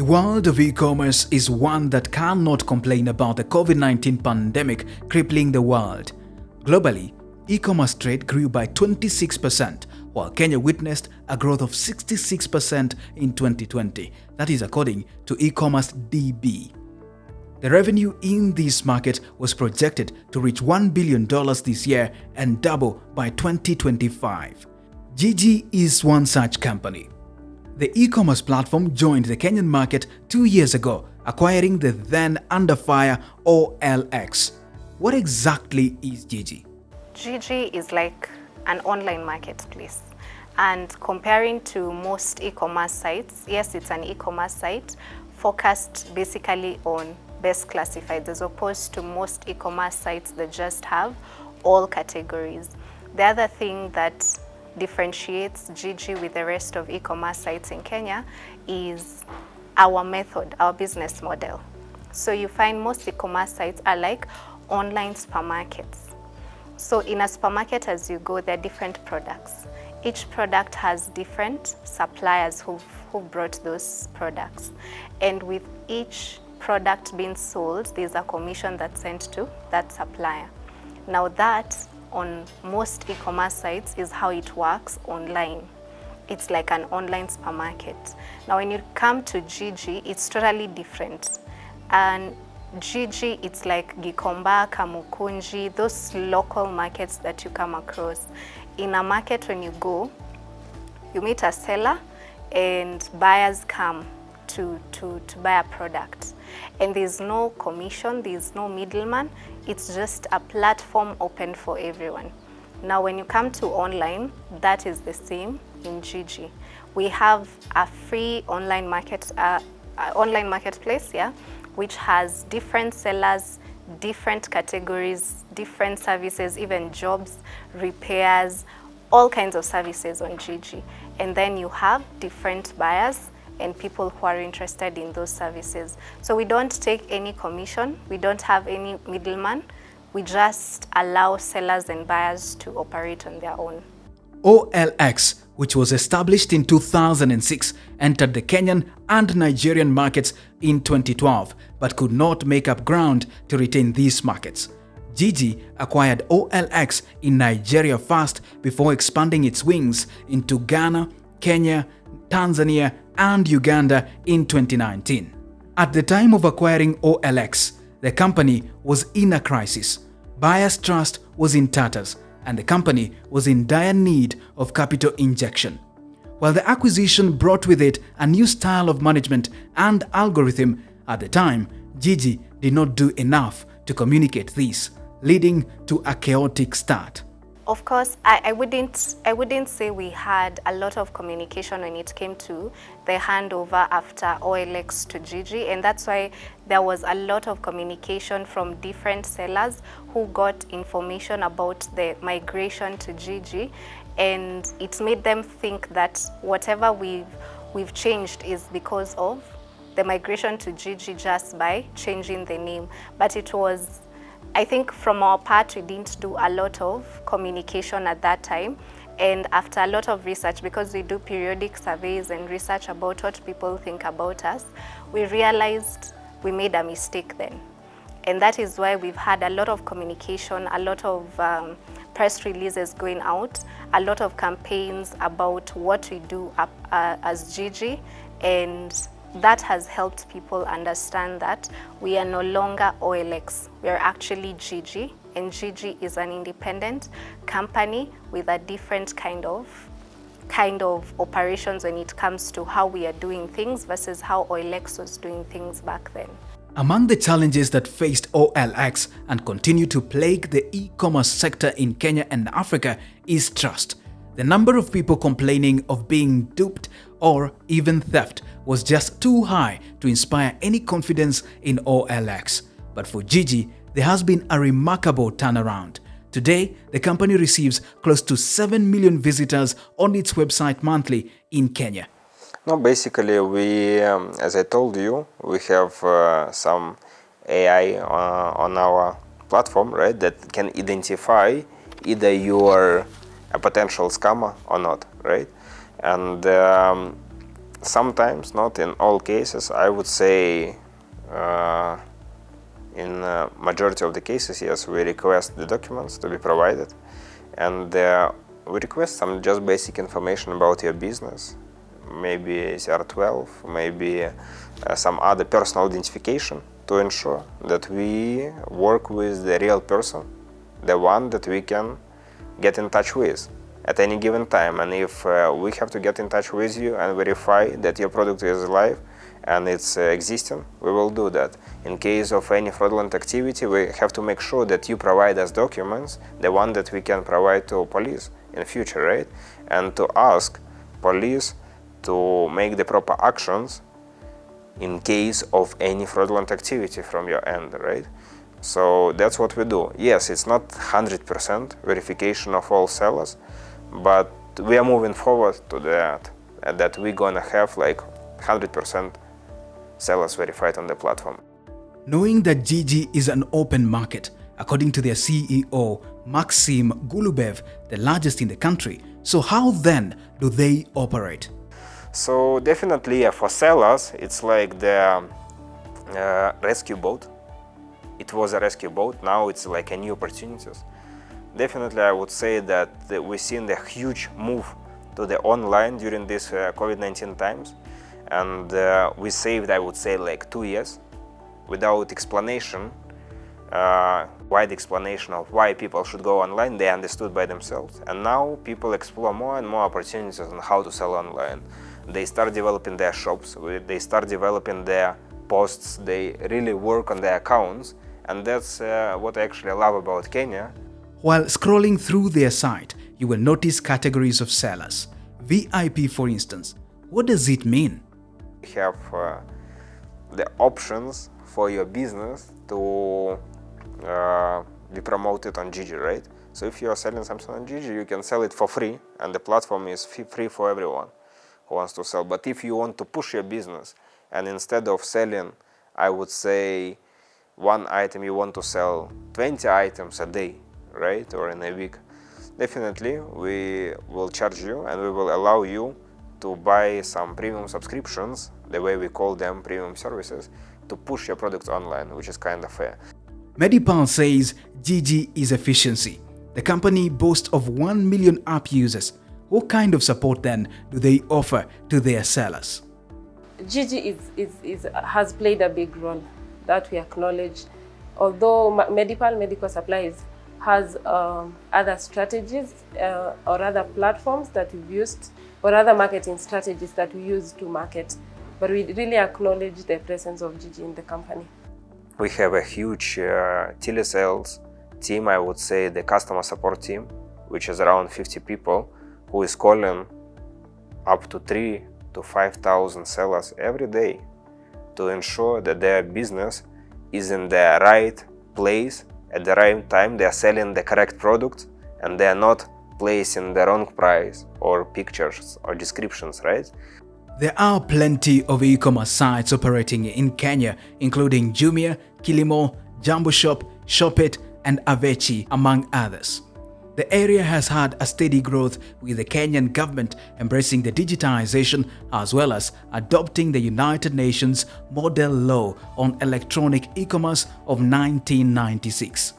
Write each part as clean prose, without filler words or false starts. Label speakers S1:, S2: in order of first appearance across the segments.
S1: The world of e-commerce is one that cannot complain about the COVID-19 pandemic crippling the world. Globally, e-commerce trade grew by 26%, while Kenya witnessed a growth of 66% in 2020. That is according to ECommerce DB. The revenue in this market was projected to reach $1 billion this year and double by 2025. GIJI is one such company. The e-commerce platform joined the Kenyan market 2 years ago, acquiring the then under fire OLX. What exactly is GIJI?
S2: GIJI is like an online marketplace, and comparing to most e-commerce sites, yes, it's an e-commerce site focused basically on best classifieds, as opposed to most e-commerce sites that just have all categories. The other thing that differentiates GIJI with the rest of e-commerce sites in Kenya is our method, our business model. So you find most e-commerce sites are like online supermarkets. So in a supermarket, as you go, there are different products. Each product has different suppliers who brought those products. And with each product being sold, there's a commission that's sent to that supplier. Now that, on most e-commerce sites, is how it works online. It's like an online supermarket. Now when you come to GIJI, it's totally different. And GIJI, it's like Gikomba, Kamukunji, those local markets that you come across. In a market, when you go, you meet a seller and buyers come to buy a product. And there's no commission, there's no middleman. It's just a platform open for everyone. Now when you come to online, that is the same in GIJI. We have a free online marketplace, which has different sellers, different categories, different services, even jobs, repairs, all kinds of services on GIJI. And then you have different buyers and people who are interested in those services. So we don't take any commission, we don't have any middleman, we just allow sellers and buyers to operate on their own.
S1: OLX, which was established in 2006, entered the Kenyan and Nigerian markets in 2012, but could not make up ground to retain these markets. GIJI acquired OLX in Nigeria first before expanding its wings into Ghana, Kenya, Tanzania, and Uganda in 2019. At the time of acquiring OLX, the company was in a crisis. Buyers' trust was in tatters, and the company was in dire need of capital injection. While the acquisition brought with it a new style of management and algorithm, at the time, GIJI did not do enough to communicate this, leading to a chaotic start.
S2: Of course, I wouldn't say we had a lot of communication when it came to the handover after OLX to GIJI, and that's why there was a lot of communication from different sellers who got information about the migration to GIJI, and it made them think that whatever we've changed is because of the migration to GIJI just by changing the name. But it was, I think from our part, we didn't do a lot of communication at that time. And after a lot of research, because we do periodic surveys and research about what people think about us, we realized we made a mistake then. And that is why we've had a lot of communication, a lot of press releases going out, a lot of campaigns about what we do as GIJI, and that has helped people understand that we are no longer OLX, we are actually GIJI, and GIJI is an independent company with a different kind of operations when it comes to how we are doing things versus how OLX was doing things back then.
S1: Among the challenges that faced OLX and continue to plague the e-commerce sector in Kenya and Africa is trust. The number of people complaining of being duped or even theft was just too high to inspire any confidence in OLX. But for GIJI, there has been a remarkable turnaround. Today, the company receives close to 7 million visitors on its website monthly in Kenya.
S3: No, basically, we, as I told you, we have some AI on our platform, right, that can identify either you are a potential scammer or not, right? And Sometimes, not in all cases, I would say in majority of the cases, yes, we request the documents to be provided, and we request some just basic information about your business, maybe CR12, maybe some other personal identification, to ensure that we work with the real person, the one that we can get in touch with at any given time. And if we have to get in touch with you and verify that your product is live and it's existing, we will do that. In case of any fraudulent activity, we have to make sure that you provide us documents, the one that we can provide to police in future, right? And to ask police to make the proper actions in case of any fraudulent activity from your end, right? So that's what we do. Yes, it's not 100% verification of all sellers, but we are moving forward to that we're gonna have like 100% sellers verified on the platform.
S1: Knowing that GIJI is an open market, according to their CEO, Maxim Golubev, the largest in the country, so how then do they operate?
S3: So definitely for sellers, it's like the rescue boat. It was a rescue boat, now it's like a new opportunities. Definitely I would say that we've seen the huge move to the online during this COVID-19 times, and we saved, I would say, like 2 years without explanation, wide explanation of why people should go online. They understood by themselves, and now people explore more and more opportunities on how to sell online. They start developing their shops, they start developing their posts, they really work on their accounts, and that's what I actually love about Kenya.
S1: While scrolling through their site, you will notice categories of sellers. VIP, for instance. What does it mean?
S3: We have the options for your business to be promoted on GIJI, right? So if you are selling something on GIJI, you can sell it for free, and the platform is free for everyone who wants to sell. But if you want to push your business, and instead of selling, I would say, one item, you want to sell 20 items a day, right, or in a week, definitely we will charge you and we will allow you to buy some premium subscriptions, the way we call them premium services, to push your products online, which is kind of fair.
S1: Medipal says GIJI is efficiency. The company boasts of 1 million app users. What kind of support then do they offer to their sellers?
S4: GIJI has played a big role that we acknowledge. Although Medipal Medical Supplies has other strategies or other platforms that we've used, or other marketing strategies that we use to market, but we really acknowledge the presence of GIJI in the company.
S3: We have a huge telesales team, I would say the customer support team, which is around 50 people, who is calling up to 3,000 to 5,000 sellers every day to ensure that their business is in the right place at the right time. They are selling the correct product and they are not placing the wrong price or pictures or descriptions, right?
S1: There are plenty of e-commerce sites operating in Kenya, including Jumia, Kilimo, Jumbo Shop, Shopit, and Avechi, among others. The area has had a steady growth, with the Kenyan government embracing the digitization as well as adopting the United Nations Model Law on Electronic E-commerce of 1996.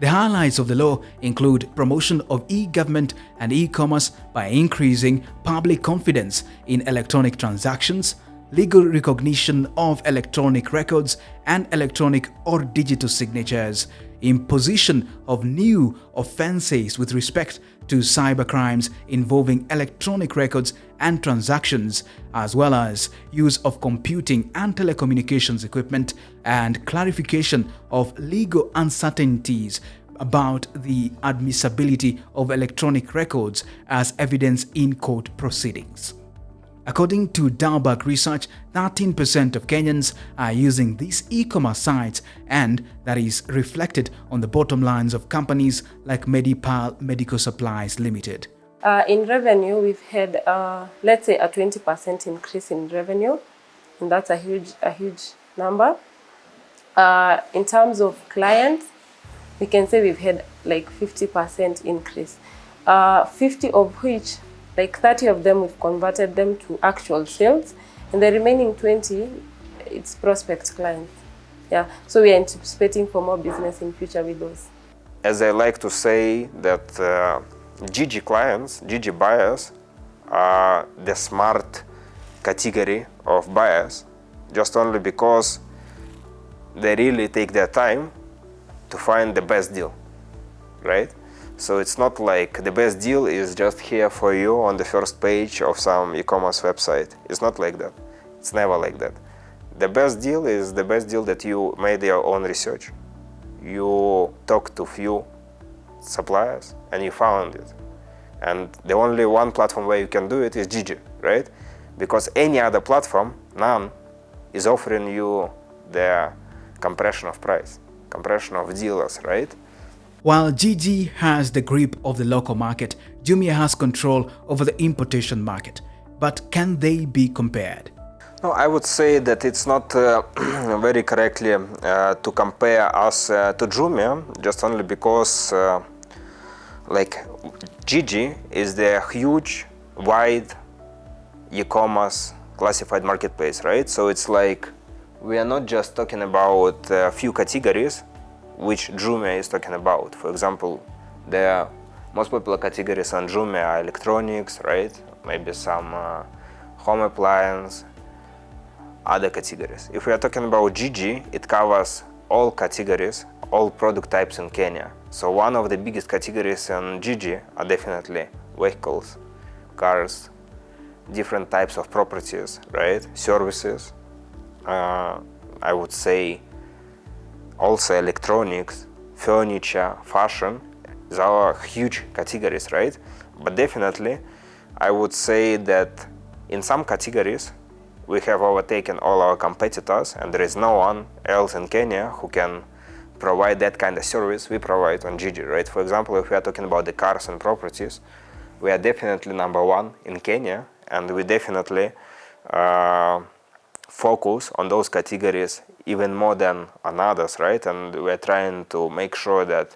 S1: The highlights of the law include promotion of e-government and e-commerce by increasing public confidence in electronic transactions, legal recognition of electronic records and electronic or digital signatures, imposition of new offences with respect to cybercrimes involving electronic records and transactions, as well as use of computing and telecommunications equipment, and clarification of legal uncertainties about the admissibility of electronic records as evidence in court proceedings. According to Dalberg research, 13% of Kenyans are using these e-commerce sites, and that is reflected on the bottom lines of companies like Medipal Medical Supplies Limited.
S4: In revenue, we've had, let's say, a 20% increase in revenue, and that's a huge number. In terms of clients, we can say we've had like 50% increase, 50 of which Like 30 of them, we've converted them to actual sales, and the remaining 20, it's prospect clients. Yeah, so we are anticipating for more business in future with those.
S3: As I like to say that GIJI clients, GIJI buyers are the smart category of buyers, just only because they really take their time to find the best deal, right? So it's not like the best deal is just here for you on the first page of some e-commerce website. It's not like that. It's never like that. The best deal is the best deal that you made your own research. You talked to few suppliers and you found it. And the only one platform where you can do it is GIJI, right? Because any other platform, none, is offering you the compression of price, compression of dealers, right?
S1: While GIJI has the grip of the local market, Jumia has control over the importation market. But can they be compared?
S3: No, I would say that it's not very correctly to compare us to Jumia, just only because like GIJI is the huge, wide e-commerce classified marketplace, right? So it's like we are not just talking about a few categories which Jumia is talking about. For example, the most popular categories on Jumia are electronics, right? Maybe some home appliance, other categories. If we are talking about GIJI, it covers all categories, all product types in Kenya. So one of the biggest categories in GIJI are definitely vehicles, cars, different types of properties, right? Services. I would say also electronics, furniture, fashion. These are huge categories, right? But definitely, I would say that in some categories, we have overtaken all our competitors, and there is no one else in Kenya who can provide that kind of service we provide on GIJI, right? For example, if we are talking about the cars and properties, we are definitely number one in Kenya, and we definitely focus on those categories even more than on others, right? And we're trying to make sure that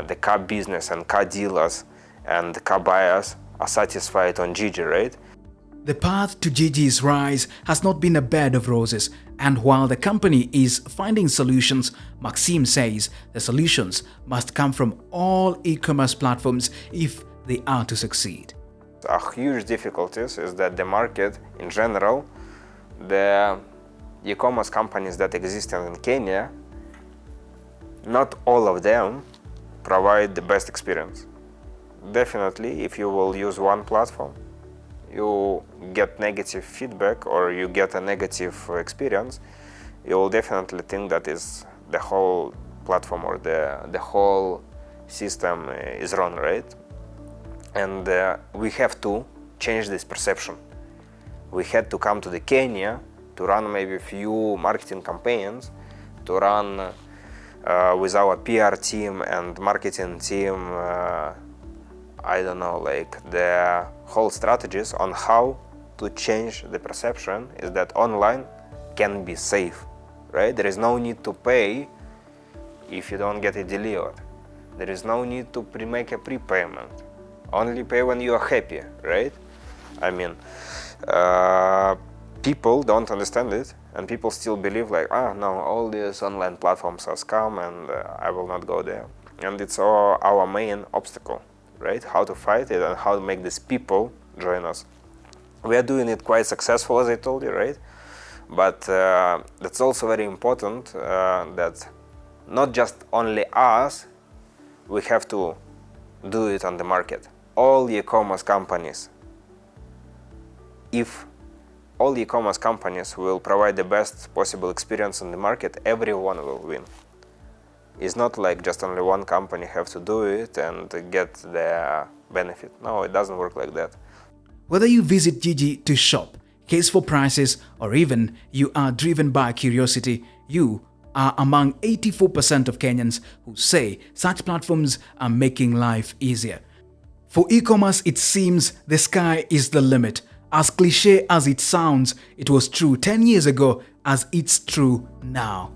S3: the car business and car dealers and the car buyers are satisfied on GIJI, right?
S1: The path to GIJI's rise has not been a bed of roses, and while the company is finding solutions, Maxime says the solutions must come from all e-commerce platforms if they are to succeed.
S3: A huge difficulties is that the market in general, the e-commerce companies that exist in Kenya, not all of them provide the best experience. Definitely, if you will use one platform, you get negative feedback or you get a negative experience, you will definitely think that is the whole platform or the whole system is wrong, right? And we have to change this perception. We had to come to the Kenya to run maybe a few marketing campaigns, to run with our PR team and marketing team, I don't know, like the whole strategies on how to change the perception is that online can be safe, right? There is no need to pay if you don't get it delivered. There is no need to make a prepayment. Only pay when you are happy, right? I mean, people don't understand it, and people still believe like, no, all these online platforms are scam and I will not go there. And it's our main obstacle, right? How to fight it and how to make these people join us. We are doing it quite successful, as I told you, right? But that's also very important that not just only us, we have to do it on the market. All e-commerce companies, if all e-commerce companies will provide the best possible experience in the market, everyone will win. It's not like just only one company have to do it and get the benefit. No, it doesn't work like that.
S1: Whether you visit GIJI to shop, case for prices, or even you are driven by curiosity, you are among 84% of Kenyans who say such platforms are making life easier. For e-commerce, it seems the sky is the limit. As cliche as it sounds, it was true 10 years ago as it's true now.